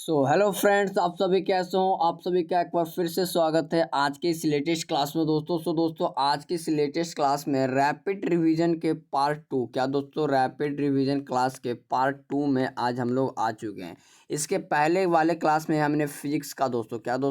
Hello friends, आप सभी कैसे हो। आप सभी का एक बार फिर से स्वागत है आज के इस लेटेस्ट क्लास में दोस्तों। दोस्तों आज की इस लेटेस्ट क्लास में रैपिड रिवीजन के पार्ट 2 क्या दोस्तों, रैपिड रिवीजन क्लास के पार्ट 2 में आज हम लोग आ चुके हैं। इसके पहले वाले क्लास में हमने फिजिक्स का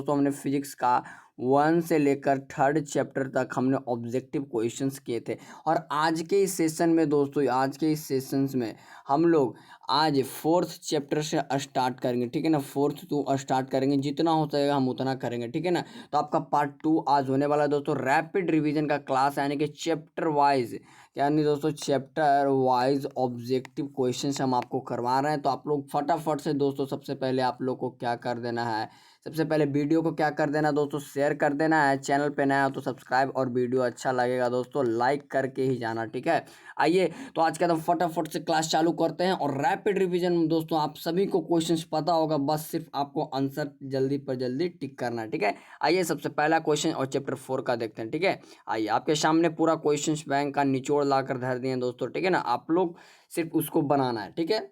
हमने फिजिक्स का 1 से लेकर 3rd चैप्टर तक हमने ऑब्जेक्टिव क्वेश्चंस किए थे। और आज के इस सेशन में दोस्तों, आज के इस सेशंस में हम लोग आज 4th चैप्टर से स्टार्ट करेंगे, ठीक है ना। 4th टू स्टार्ट करेंगे, जितना हो सकेगा हम उतना करेंगे, ठीक है ना। तो आपका पार्ट 2 आज होने वाला है दोस्तों, रैपिड रिवीजन का क्लास, यानी कि चैप्टर वाइज, यानी दोस्तों चैप्टर वाइज ऑब्जेक्टिव क्वेश्चंस हम आपको करवा रहे हैं। तो आप लोग फटाफट से दोस्तों, सबसे पहले आप लोग को क्या कर देना है, सबसे पहले वीडियो को क्या कर देना दोस्तों, शेयर कर देना है। चैनल पे नया हो तो सब्सक्राइब, और वीडियो अच्छा लगेगा दोस्तों लाइक करके ही जाना, ठीक है। आइए तो आज का एकदम फटाफट से क्लास चालू करते हैं। और रैपिड रिवीजन में दोस्तों आप सभी को क्वेश्चंस पता होगा, बस सिर्फ आपको आंसर जल्दी पर जल्दी टिक करना है, ठीक है। आइए सबसे पहला क्वेश्चन और चैप्टर 4 का देखते हैं, ठीक है। आइए आपके सामने पूरा क्वेश्चंस बैंक का निचोड़ लाकर धर दिए दोस्तों, ठीक है ना। आप लोग सिर्फ उसको बनाना है, ठीक है।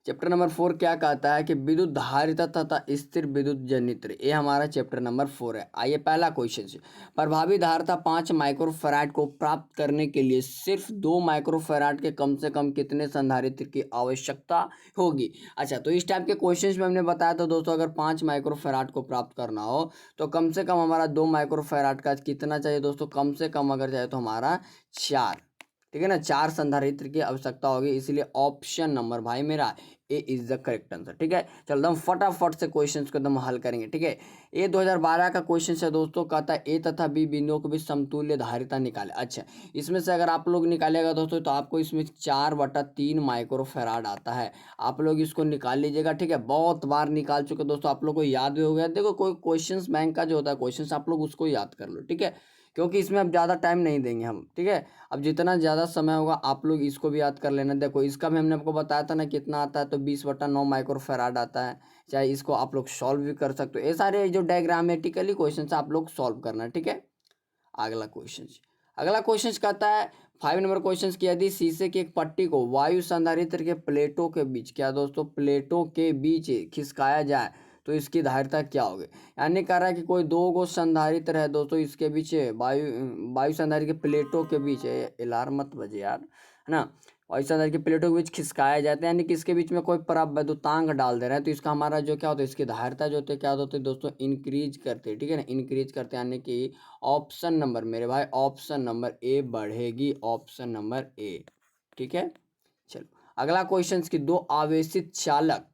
चैप्टर नंबर 4 क्या कहता है कि विद्युत धारिता तथा स्थिर विद्युत जनित्र, ये हमारा चैप्टर नंबर 4 है। आइए पहला क्वेश्चन से, प्रभावी धारिता 5 माइक्रोफैराड को प्राप्त करने के लिए सिर्फ 2 माइक्रोफैराड के कम से कम कितने संधारित्र की आवश्यकता होगी। अच्छा, तो इस टाइप के क्वेश्चन में हमने बताया था दोस्तों, अगर 5 माइक्रोफैराड को प्राप्त करना हो तो कम से कम हमारा 2 माइक्रोफैराड का कितना चाहिए दोस्तों, कम से कम अगर चाहिए तो हमारा 4, ठीक है ना, 4 संधारित्र की आवश्यकता होगी। इसलिए ऑप्शन नंबर भाई मेरा ए इज द करेक्ट आंसर, ठीक है। चलो हम फटाफट से क्वेश्चंस को एकदम हल करेंगे, ठीक है। ये 2012 का क्वेश्चन है दोस्तों, कहता है ए तथा बी बिंदुओं के बीच समतुल्य धारिता निकाले। अच्छा, इसमें से अगर आप लोग निकालेगा दोस्तों तो आपको इसमें 4/3 माइक्रोफैराड आता है। आप लोग इसको निकाल लीजिएगा, ठीक है। बहुत बार निकाल चुके दोस्तों, आप लोग को याद भी हो गया। देखो कोई क्वेश्चंस बैंक का जो होता है क्वेश्चंस, आप लोग उसको याद कर लो, ठीक है, क्योंकि इसमें अब ज़्यादा टाइम नहीं देंगे हम, ठीक है। अब जितना ज़्यादा समय होगा आप लोग इसको भी याद कर लेना। देखो इसका भी हमने आपको बताया था ना कितना आता है, तो 20/9 माइक्रोफैराड आता है। चाहे इसको आप लोग सॉल्व भी कर सकते हो। ये सारे जो डायग्रामेटिकली क्वेश्चन आप लोग सॉल्व करना, ठीक है। अगला क्वेश्चन कहता है 5 नंबर क्वेश्चन की, यदि शीशे की एक पट्टी को वायु संधारित्र के प्लेटों के बीच, क्या दोस्तों, प्लेटों के बीच खिसकाया जाए तो इसकी धारिता क्या होगी। यानी कह रहा है कि कोई 2 गो संधारित्र है दोस्तों, इसके बीच वायु संधारित्र के प्लेटों के बीच, अलार्म मत बजे यार, है ना। वायु संधारित्र के प्लेटों के बीच खिसकाया जाता है, यानी कि इसके बीच में कोई प्रवैद्युतांक डाल दे रहा है, तो इसका हमारा जो क्या होता है, इसकी धारिता जो होती है क्या होती है दोस्तों, इंक्रीज करते हैं, ठीक है ना, इंक्रीज करते हैं। यानी कि ऑप्शन नंबर मेरे भाई, ऑप्शन नंबर ए बढ़ेगी, ऑप्शन नंबर ए, ठीक है। चलो अगला क्वेश्चन की, 2 आवेशित चालक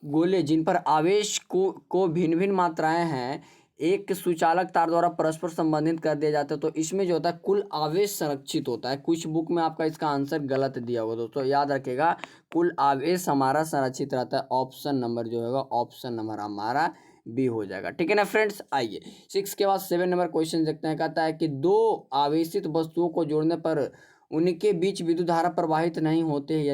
गोले जिन पर आवेश को भिन्न भिन्न मात्राएं हैं, एक सुचालक तार द्वारा परस्पर संबंधित कर दिया जाता है, तो इसमें जो होता है कुल आवेश संरक्षित होता है। कुछ बुक में आपका इसका आंसर गलत दिया होगा दोस्तों, याद रखिएगा, कुल आवेश हमारा संरक्षित रहता है। ऑप्शन नंबर जो होगा, ऑप्शन नंबर हमारा बी हो जाएगा, ठीक है ना फ्रेंड्स। आइए 6 के बाद 7 नंबर क्वेश्चन देखते हैं। कहता है कि 2 आवेशित वस्तुओं को जोड़ने पर उनके बीच विद्युत धारा प्रवाहित नहीं होते हैं,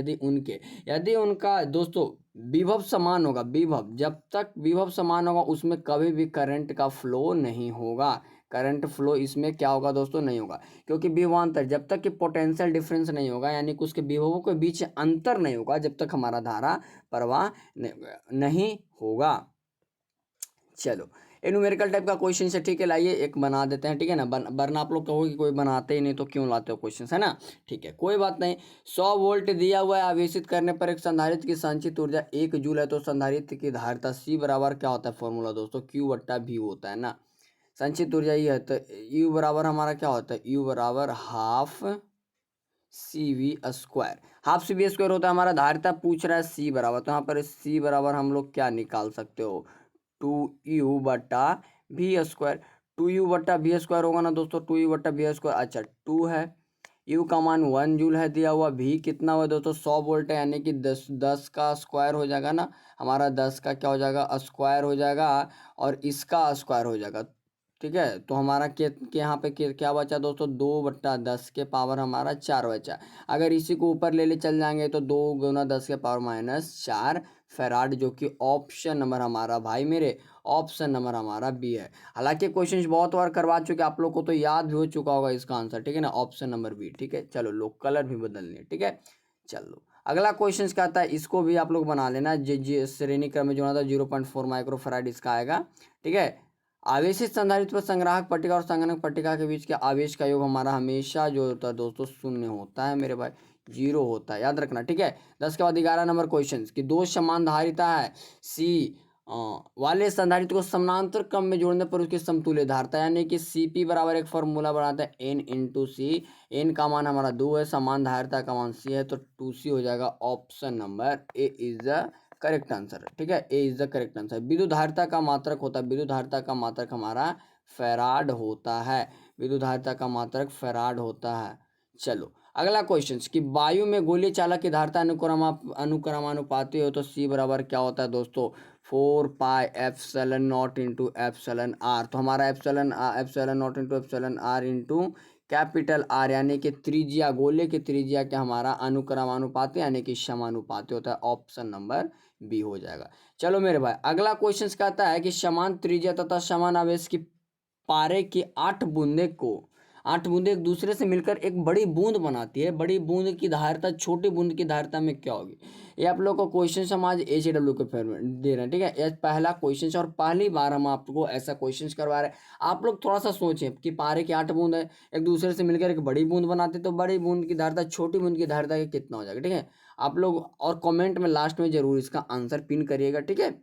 यदि उनका दोस्तों विभव समान होगा, विभव जब तक विभव समान होगा उसमें कभी भी करंट का फ्लो नहीं होगा। करंट फ्लो इसमें क्या होगा दोस्तों, नहीं होगा, क्योंकि विभवांतर जब तक कि पोटेंशियल डिफरेंस नहीं होगा, यानी कि उसके विभवों के बीच अंतर नहीं होगा, जब तक हमारा धारा प्रवाह नहीं होगा। चलो ये न्यूमेरिकल टाइप का क्वेश्चन है, ठीक है। लाइए एक बना देते हैं, ठीक है ना। वरना आप लोग कहोगे कि कोई बनाते ही नहीं तो क्यों लाते हो क्वेश्चन, है ना। ठीक है, कोई बात नहीं। 100 वोल्ट दिया हुआ है, आवेशित करने पर एक संधारित्र की संचित ऊर्जा 1 जूल है, तो संधारित्र की धारिता C बराबर क्या होता है फॉर्मूला दोस्तों, Q/V होता है ना। संचित ऊर्जा ये है, तो U बराबर हमारा क्या होता है, U बराबर हाफ CV², हाफ CV² होता है हमारा। धारिता पूछ रहा है C बराबर, तो यहाँ पर C बराबर हम लोग क्या निकाल सकते हो, 2U/V²। 2U/V² होगा ना दोस्तों, 2U/V²। अच्छा 2 है, U का मान 1 जूल है दिया हुआ, V कितना हुआ दोस्तों, 100 वोल्ट है, यानी कि 10 का स्क्वायर हो जाएगा ना हमारा, 10 का क्या हो जाएगा, स्क्वायर हो जाएगा, और इसका स्क्वायर हो जाएगा, ठीक है। तो हमारा के यहाँ पे क्या बचा दोस्तों, 2/10 के पावर हमारा 4 बचा। अगर इसी को ऊपर ले चल जाएंगे तो 2 गुना 10 के पावर -4 फैराड, जो कि ऑप्शन नंबर हमारा भाई मेरे, ऑप्शन नंबर हमारा बी है। हालांकि क्वेश्चंस बहुत बार करवा चुके, आप लोग को तो याद भी हो चुका होगा इसका आंसर, ठीक है ना, ऑप्शन नंबर बी, ठीक है। चलो लोग कलर भी बदल लें, ठीक है। चलो अगला क्वेश्चन क्या आता है, इसको भी आप लोग बना लेना। श्रेणी क्रम में जोड़ना था 0.4 माइक्रोफैराड इसका आएगा। ठीक है, आवेशित संधारित्र पर संग्राहक पट्टिका और संगणक पट्टिका के बीच के आवेश का योग हमारा हमेशा जो होता है दोस्तों शून्य होता है मेरे भाई, 0 होता है, याद रखना। ठीक है, 10 के बाद 11 नंबर क्वेश्चन की दो समान धारिता है सी वाले संधारित्र को समानांतर क्रम में जोड़ने पर उसकी समतुल्य धारिता, यानी कि Cp बराबर एक फॉर्मूला बनाता है n इंटू सी। एन का मान हमारा 2 है, समान धारिता का मान c है, तो 2c हो जाएगा। Option number A is the correct answer. ठीक है, ए इज द करेक्ट आंसर। विद्युत धारिता का मात्रक होता है, विद्युत धारिता का मात्रक हमारा फैराड होता है, विद्युत धारिता का मात्रक फैराड होता है। चलो अगला क्वेश्चन कि वायु में गोलीय चालक की धारिता अनुक्रमानुपाती हो तो सी बराबर क्या होता है दोस्तों, 4 pi epsilon not into epsilon R. तो हमारा epsilon not into epsilon R into capital R, यानी कि त्रिज्या, गोले की त्रिज्या के हमारा अनुक्रमानुपाती यानी कि समानुपाती होता है। ऑप्शन नंबर बी हो जाएगा। चलो मेरे भाई अगला क्वेश्चन कहता है कि समान त्रिज्या तथा समान आवेश की पारे की 8 बूंदे एक दूसरे से मिलकर एक बड़ी बूंद बनाती है। बड़ी बूंद की धारिता छोटी बूंद की धारिता में क्या होगी, ये आप लोग को क्वेश्चन समाज HW के फॉर्म में दे रहे हैं। ठीक है, ये पहला क्वेश्चन और पहली बार हम आपको ऐसा क्वेश्चन करवा रहे हैं। आप लोग थोड़ा सा सोचें कि पारे की 8 बूंद है, एक दूसरे से मिलकर एक बड़ी बूंद बनाते, तो बड़ी बूंद की धारिता छोटी बूंद की धारिता का कितना हो जाएगा। ठीक है, आप लोग और कमेंट में लास्ट में जरूर इसका आंसर पिन करिएगा। ठीक है,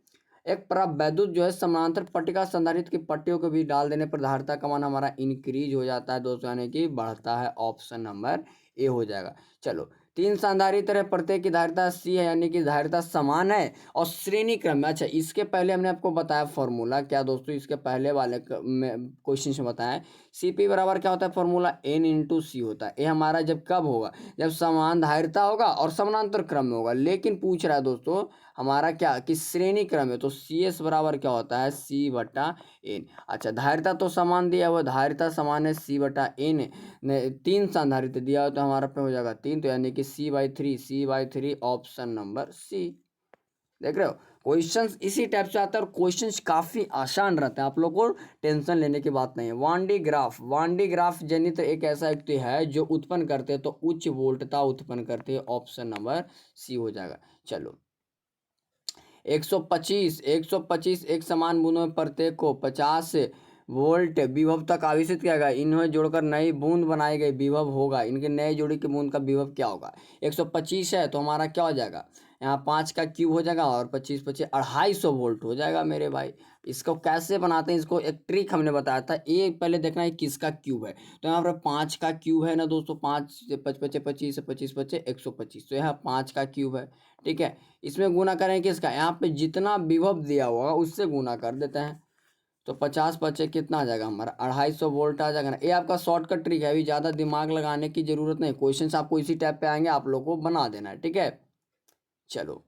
एक परावैद्युत जो है समानांतर पट्टिका संधारित्र की पट्टियों के बीच डाल देने पर धारिता का मान हमारा इंक्रीज हो जाता है दोस्तों, यानी कि बढ़ता है। ऑप्शन नंबर ए हो जाएगा। चलो 3 संधारित्र है, प्रत्येक की धारिता सी है, यानी कि धारिता समान है और श्रेणी क्रम में। अच्छा, इसके पहले हमने आपको बताया फॉर्मूला क्या दोस्तों, इसके पहले वाले क्वेश्चन से बताया Cp बराबर क्या होता है, फॉर्मूला n इंटू सी होता है। ये हमारा जब कब होगा, जब समान धारिता होगा और समानांतर क्रम में होगा। लेकिन पूछ रहा है दोस्तों हमारा क्या कि श्रेणी क्रम है, तो CS बराबर क्या होता है, C बटा एन। अच्छा, धारिता तो समान दिया हुआ, धारिता समान है C बटा एन। 3 संधारित्र दिया हो तो हमारा पे हो जाएगा 3, तो यानी कि C/3 ऑप्शन नंबर सी। देख रहे हो क्वेश्चंस इसी टाइप से आता है और क्वेश्चंस काफी आसान रहते हैं, आप लोग को टेंशन लेने की बात नहीं है। वांडी ग्राफ जनित एक ऐसा युक्ति है जो उत्पन्न करते हैं तो उच्च वोल्टता उत्पन्न करते हैं। ऑप्शन नंबर सी हो जाएगा। चलो 125 एक समान बूंदों में प्रत्येक को 50 वोल्ट विभव तक आवेशित किया गया। इन्हें जोड़कर नई बूंद बनाई गई विभव होगा, इनके नए जोड़ी की बूंद का विभव क्या होगा। 125 है तो हमारा क्या हो जाएगा, यहाँ 5 का क्यूब हो जाएगा और 25 25 250 वोल्ट हो जाएगा मेरे भाई। इसको कैसे बनाते हैं, इसको एक ट्रिक हमने बताया था, ये पहले देखना है किसका क्यूब है। तो यहाँ पर 5 का क्यूब है ना दोस्तों, 5 से 5 25 25 25 25 125, तो यहाँ 5 का क्यूब है। ठीक है, इसमें गुना करें किसका, यहाँ पे जितना विभव दिया हुआ उससे गुना कर देते हैं, तो 50 25 कितना आ जाएगा हमारा 250 वोल्ट आ जाएगा ना। ये आपका शॉर्टकट ट्रिक है, अभी ज़्यादा दिमाग लगाने की जरूरत नहीं, क्वेश्चंस आपको इसी टाइप पे आएंगे, आप लोग को बना देना है। ठीक है, चलो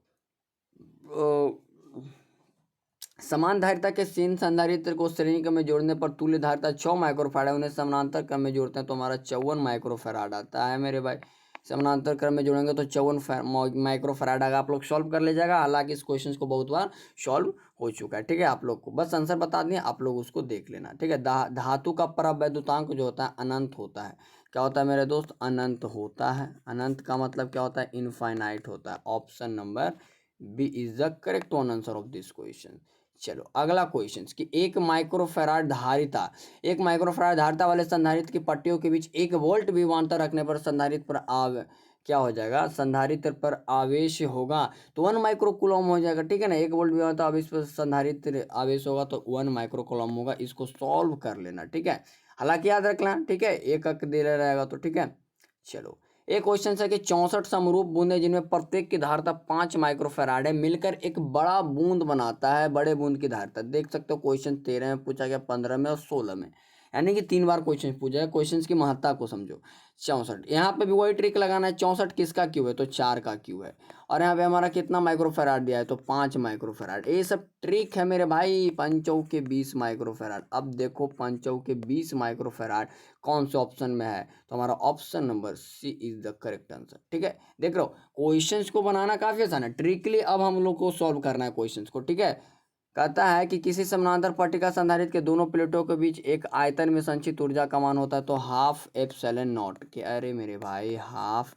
समान धारिता के 3 संधारित्र को श्रेणी क्रम में जोड़ने पर तुल्य धारिता 6 माइक्रोफैराड है, उन्हें समानांतर क्रम में जोड़ते हैं तो हमारा 54 माइक्रोफैराड आता है मेरे भाई। समानांतर क्रम में जोड़ेंगे तो 54 माइक्रोफैराड आएगा। आप लोग सॉल्व कर लीजिएगा, हालांकि इस क्वेश्चन को बहुत बार सॉल्व हो चुका है। ठीक है, आप लोग को बस आंसर बता दिए, आप लोग उसको देख लेना। ठीक है, धातु का परावैद्युतांक जो होता है अनंत होता है। क्या होता है मेरे दोस्त, अनंत होता है। अनंत का मतलब क्या होता है, इनफाइनाइट होता है। Option number B is the correct one answer of this question. चलो अगला क्वेश्चन कि एक माइक्रोफैराड धारिता वाले संधारित्र की पट्टियों के बीच 1 वोल्ट विभवांतर रखने पर संधारित्र पर क्या हो जाएगा, संधारित्र पर आवेश होगा तो 1 माइक्रो कूलम हो जाएगा। ठीक है ना, 1 वोल्ट विभवांतर आवेश पर संधारित्र आवेश होगा तो 1 माइक्रो कूलम होगा। इसको सॉल्व कर लेना। ठीक है, हालांकि याद रखना। ठीक है, एक दे रहेगा तो ठीक है। चलो एक क्वेश्चन है कि 64 समरूप बूंदे जिनमें प्रत्येक की धारिता 5 माइक्रोफैराड है मिलकर एक बड़ा बूंद बनाता है। बड़े बूंद की धारिता देख सकते हो, क्वेश्चन 13 में पूछा गया, 15 में और 16 में, यानी कि 3 बार क्वेश्चन पूछा है। क्वेश्चन की महत्ता को समझो। 64 यहाँ पे भी वही ट्रिक लगाना है, 64 किसका क्यूब है तो 4 का क्यूब है, और यहाँ पे हमारा कितना माइक्रोफैराड दिया है तो 5 माइक्रोफैराड। ये सब ट्रिक है मेरे भाई। 5 के 20 माइक्रोफैराड। अब देखो 5 के 20 माइक्रोफैराड कौन से ऑप्शन में है, तो हमारा option number C is the correct answer. ठीक है, देख रहे हो क्वेश्चंस को बनाना काफी आसान है, ट्रिकली अब हम लोग को सॉल्व करना है क्वेश्चंस को। ठीक है, कहता है कि किसी समानांतर पट्टिका संधारित्र के दोनों प्लेटों के बीच एक आयतन में संचित ऊर्जा का मान होता है तो हाफ एप्सिलॉन नॉट के, अरे मेरे भाई हाफ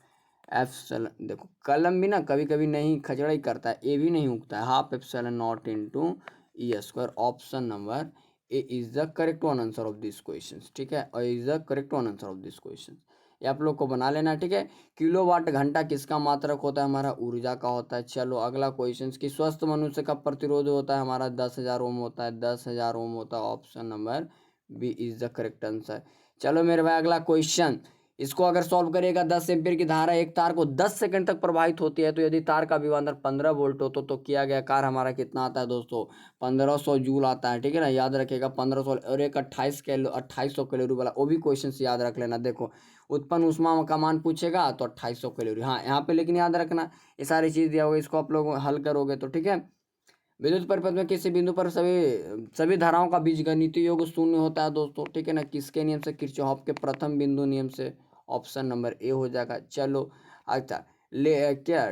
एप्सिलॉन, देखो कलम भी ना कभी कभी नहीं खचड़ा ही करता है, ए भी नहीं उगता है, half epsilon not into E square. Option number A is the correct one answer of this question, ठीक है, और is the correct one answer of this question. ये आप लोग को बना लेना, ठीक है। किलोवाट घंटा किसका मात्रक होता है, हमारा ऊर्जा का होता है। चलो अगला क्वेश्चन कि स्वस्थ मनुष्य का प्रतिरोध होता है हमारा 10,000 ओम होता है, 10,000 ओम होता है। Option number B is the correct answer. चलो मेरे भाई अगला क्वेश्चन, इसको अगर सॉल्व करेगा, 10 एम्पीयर की धारा एक तार को 10 सेकंड तक प्रवाहित होती है, तो यदि तार का विभवांतर 15 वोल्ट हो तो किया गया कार्य हमारा कितना आता है दोस्तों, 1500 जूल आता है, ठीक है ना, याद रखिएगा 1500। और एक 2800 कैलोरी वाला वो भी क्वेश्चन याद रख लेना। देखो उत्पन्न ऊष्मा का मान पूछेगा तो 2800 कैलोरी, हाँ यहाँ पे लेकिन याद रखना ये सारी चीज दिया होगा, इसको आप लोग हल करोगे तो ठीक है। विद्युत परिपथ में किसी बिंदु पर सभी धाराओं का बीजगणितीय योग शून्य होता है दोस्तों, ठीक है ना, किसके नियम से, किरचॉफ के प्रथम बिंदु नियम से। ऑप्शन नंबर ए हो जाएगा। चलो अच्छा, ले क्या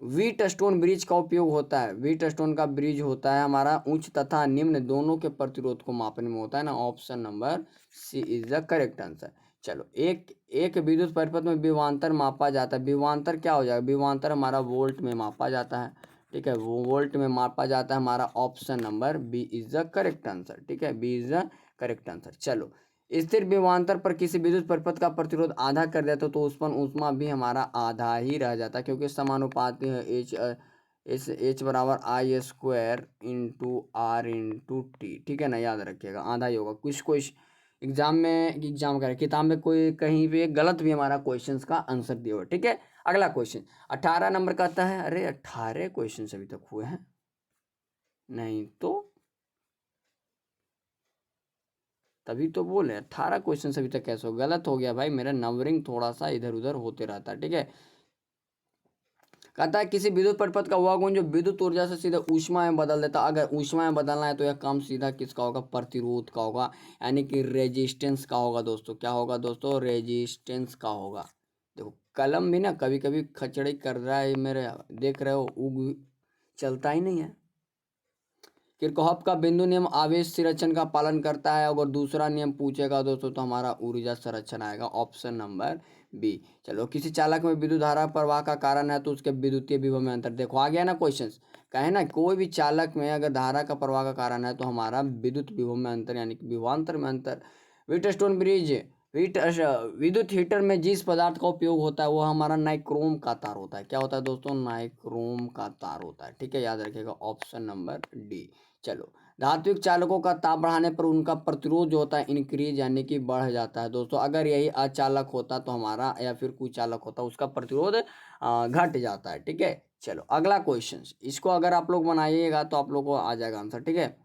व्हीट स्टोन ब्रिज का उपयोग होता है, व्हीट स्टोन का ब्रिज होता है हमारा उच्च तथा निम्न दोनों के प्रतिरोध को मापने में होता है ना। Option number C is the correct answer. चलो एक एक विद्युत परिपथ में विभवांतर मापा जाता है, विभवांतर क्या हो जाएगा, विभवांतर हमारा वोल्ट में मापा जाता है, ठीक है, वो वोल्ट में मापा जाता है हमारा। Option number B is the correct answer, ठीक है, B is the correct answer. चलो स्थिर विभवांतर पर किसी विद्युत परिपथ का प्रतिरोध आधा कर देते तो उत्पन्न ऊष्मा भी हमारा आधा ही रह जाता, क्योंकि समानुपाती है एच बराबर I square into R into T, ठीक है ना, याद रखिएगा आधा ही होगा। कुछ कुछ एग्जाम करें किताब में कोई कहीं पे गलत भी हमारा क्वेश्चन का आंसर दिया हुआ, ठीक है। अगला क्वेश्चन 18 नंबर का आता है, अरे 18 क्वेश्चन अभी तक हुए हैं, नहीं तो तभी तो बोले 18 क्वेश्चन अभी तक कैसे हो, गलत हो गया भाई, मेरा नंबरिंग थोड़ा सा इधर उधर होते रहता है, ठीक है। कहता है किसी विद्युत परिपथ का वह गुण जो विद्युत ऊर्जा से सीधे ऊष्मा में बदल देता, अगर ऊष्मा में बदलना है तो यह काम सीधा किसका होगा, प्रतिरोध का होगा, यानी कि रेजिस्टेंस का होगा दोस्तों। क्या होगा दोस्तों, रेजिस्टेंस का होगा। देखो कलम भी ना कभी कभी खचड़ी कर रहा है मेरे, देख रहे हो उग चलता ही नहीं है। किरचॉफ का बिंदु नियम आवेश संरक्षण का पालन करता है, अगर दूसरा नियम पूछेगा दोस्तों तो हमारा ऊर्जा संरक्षण आएगा। Option number B. चलो किसी चालक में विद्युत धारा प्रवाह का कारण है तो उसके विद्युतीय विभव में अंतर, देखो आ गया ना क्वेश्चन, कहे ना कोई भी चालक में अगर धारा का प्रवाह का कारण है तो हमारा विद्युत विभव में अंतर यानी कि विभवांतर में अंतर। व्हीटस्टोन ब्रिज हीट विद्युत हीटर में जिस पदार्थ का उपयोग होता है वो हमारा नाइक्रोम का तार होता है। क्या होता है दोस्तों, नाइक्रोम का तार होता है, ठीक है, याद रखिएगा ऑप्शन नंबर डी। चलो धात्विक चालकों का ताप बढ़ाने पर उनका प्रतिरोध जो होता है इंक्रीज यानी कि बढ़ जाता है दोस्तों। अगर यही अचालक होता तो हमारा या फिर कुचालक होता उसका प्रतिरोध घट जाता है, ठीक है। चलो अगला क्वेश्चन, इसको अगर आप लोग बनाइएगा तो आप लोग को आ जाएगा आंसर, ठीक है।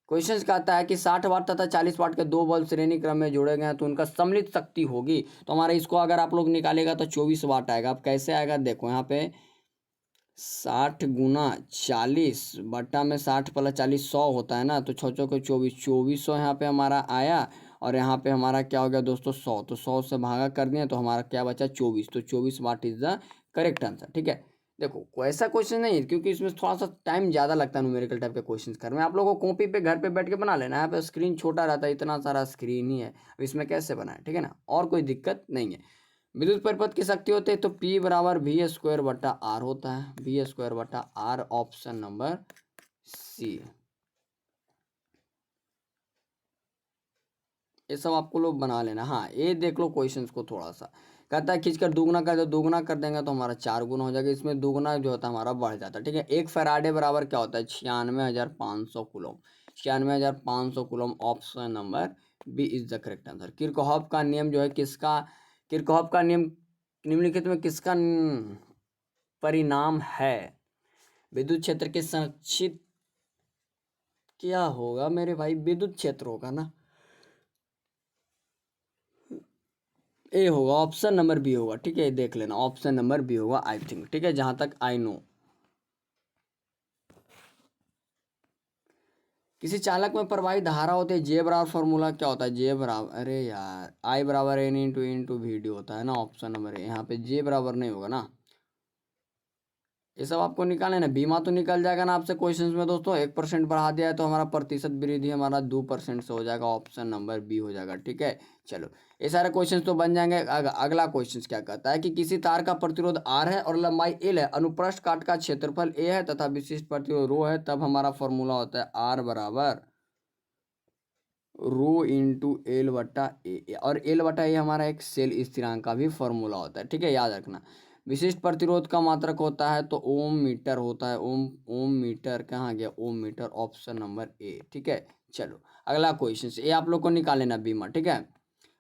क्वेश्चन कहता है कि 60 वाट तथा 40 वाट के दो बल्ब श्रेणी क्रम में जोड़े गए हैं तो उनका सम्मिलित शक्ति होगी, तो हमारा इसको अगर आप लोग निकालेगा तो 24 वाट आएगा। अब कैसे आएगा देखो, यहाँ पे 60 × 40 बटा में 60 + 40 100 होता है ना, तो 6 को 2400 यहाँ पे हमारा आया, और यहाँ पे हमारा क्या हो गया दोस्तों 100, तो 100 से भागा कर दिए तो हमारा क्या बचा 24, तो 24 what is the correct answer, ठीक है। देखो ऐसा क्वेश्चन नहीं है क्योंकि इसमें थोड़ा सा टाइम ज़्यादा लगता है न्यूमेरिकल टाइप के क्वेश्चन करने में, आप लोगों को कॉपी पे घर पे बैठ के बना लेना, यहाँ पे स्क्रीन छोटा रहता है, इतना सारा स्क्रीन ही है, अब इसमें कैसे बनाए, ठीक है ना, और कोई दिक्कत नहीं है। विद्युत परिपथ की शक्ति होती है तो P बराबर V² बटा R होता है, V²/R। Option number C. ये सब आपको लोग बना लेना। हाँ ये देख लो क्वेश्चंस को थोड़ा सा, कहता है खींचकर दुगना कर दो, दुगना कर देंगे तो हमारा 4 गुना हो जाएगा, इसमें दुगना जो होता है हमारा बढ़ जाता है, ठीक है। 1 फैराडे बराबर क्या होता है, 96,500 coulomb, 96,500 coulomb. Option number B is the correct answer. Kirchhoff का नियम जो है किसका, किरचॉफ का नियम निम्नलिखित में किसका परिणाम है, विद्युत क्षेत्र के संरक्षित क्या होगा मेरे भाई, विद्युत क्षेत्र होगा ना, ए होगा, ऑप्शन नंबर बी होगा, ठीक है, देख लेना ऑप्शन नंबर बी होगा आई थिंक, ठीक है, जहां तक आई नो। किसी चालक में प्रवाहित धारा होती है, जे बराबर फॉर्मूला क्या होता है, जे बराबर, अरे यार आई बराबर एन इंटू वी होता है ना। ऑप्शन नंबर ए, यहाँ पे जे बराबर नहीं होगा ना, ये सब आपको निकालना है ना, बीमा तो निकल जाएगा ना आपसे क्वेश्चंस में दोस्तों। 1% बढ़ा दिया है तो हमारा प्रतिशत वृद्धि हमारा 2% से हो जाएगा, ऑप्शन नंबर बी हो जाएगा। ठीक है, चलो ये सारे क्वेश्चंस तो बन जाएंगे। अगला क्वेश्चन क्या कहता है कि किसी तार का प्रतिरोध आर है और लंबाई एल है, अनुप्रस्थ काट का क्षेत्रफल ए है तथा विशिष्ट प्रतिरोध रो है, तब हमारा फॉर्मूला होता है आर बराबर रो इंटू एल बटा ए, और एल बटा ए हमारा एक सेल स्थिरांक का भी फॉर्मूला होता है। ठीक है, याद रखना। विशिष्ट प्रतिरोध का मात्रक होता है तो ओम मीटर होता है, ओम मीटर कहाँ गया, ओम मीटर, ऑप्शन नंबर ए। ठीक है, चलो अगला क्वेश्चन, ये आप लोग को निकाल लेना बीमा। ठीक है,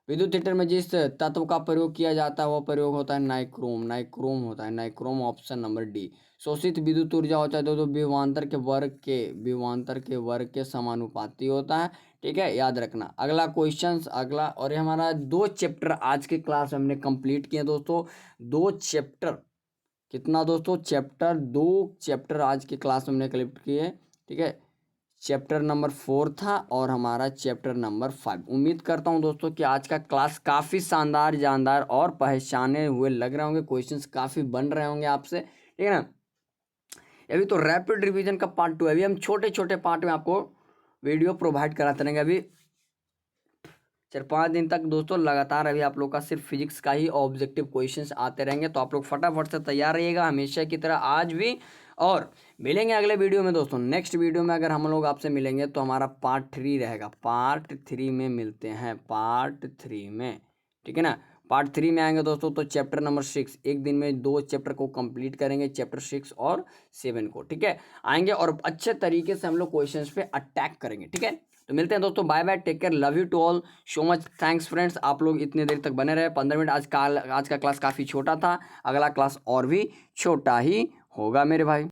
विद्युत हीटर में जिस तत्व का प्रयोग किया जाता है वह प्रयोग होता है नाइक्रोम, नाइक्रोम होता है नाइक्रोम, ऑप्शन नंबर डी। शोषित विद्युत ऊर्जा होता है तो विभवांतर के वर्ग के समानुपाती होता है। ठीक है, याद रखना। अगला क्वेश्चन, अगला, और ये हमारा 2 चैप्टर आज के क्लास में हमने कंप्लीट किए दोस्तों। 2 चैप्टर, कितना दोस्तों, चैप्टर 2 चैप्टर आज के क्लास में हमने कंप्लीट किए। ठीक है, चैप्टर नंबर 4 था और हमारा चैप्टर नंबर 5। उम्मीद करता हूं दोस्तों कि आज का क्लास काफ़ी शानदार, जानदार और पहचाने हुए लग रहे होंगे, क्वेश्चंस काफ़ी बन रहे होंगे आपसे। ठीक है ना। अभी तो रैपिड रिवीजन का पार्ट 2 है, अभी हम छोटे छोटे पार्ट में आपको वीडियो प्रोवाइड कराते रहेंगे। अभी 4-5 दिन तक दोस्तों लगातार अभी आप लोग का सिर्फ फिजिक्स का ही ऑब्जेक्टिव क्वेश्चंस आते रहेंगे, तो आप लोग फटाफट से तैयार रहिएगा हमेशा की तरह आज भी। और मिलेंगे अगले वीडियो में दोस्तों। नेक्स्ट वीडियो में अगर हम लोग आपसे मिलेंगे तो हमारा पार्ट 3 रहेगा, पार्ट 3 में मिलते हैं, पार्ट 3 में। ठीक है ना, पार्ट 3 में आएंगे दोस्तों तो चैप्टर नंबर 6, एक दिन में 2 चैप्टर को कंप्लीट करेंगे, चैप्टर 6 और 7 को। ठीक है, आएंगे और अच्छे तरीके से हम लोग क्वेश्चंस पे अटैक करेंगे। ठीक है, तो मिलते हैं दोस्तों, bye bye, take care, love you to all so much, thanks friends. आप लोग इतने देर तक बने रहे, 15 मिनट। आज का क्लास काफ़ी छोटा था, अगला क्लास और भी छोटा ही होगा मेरे भाई।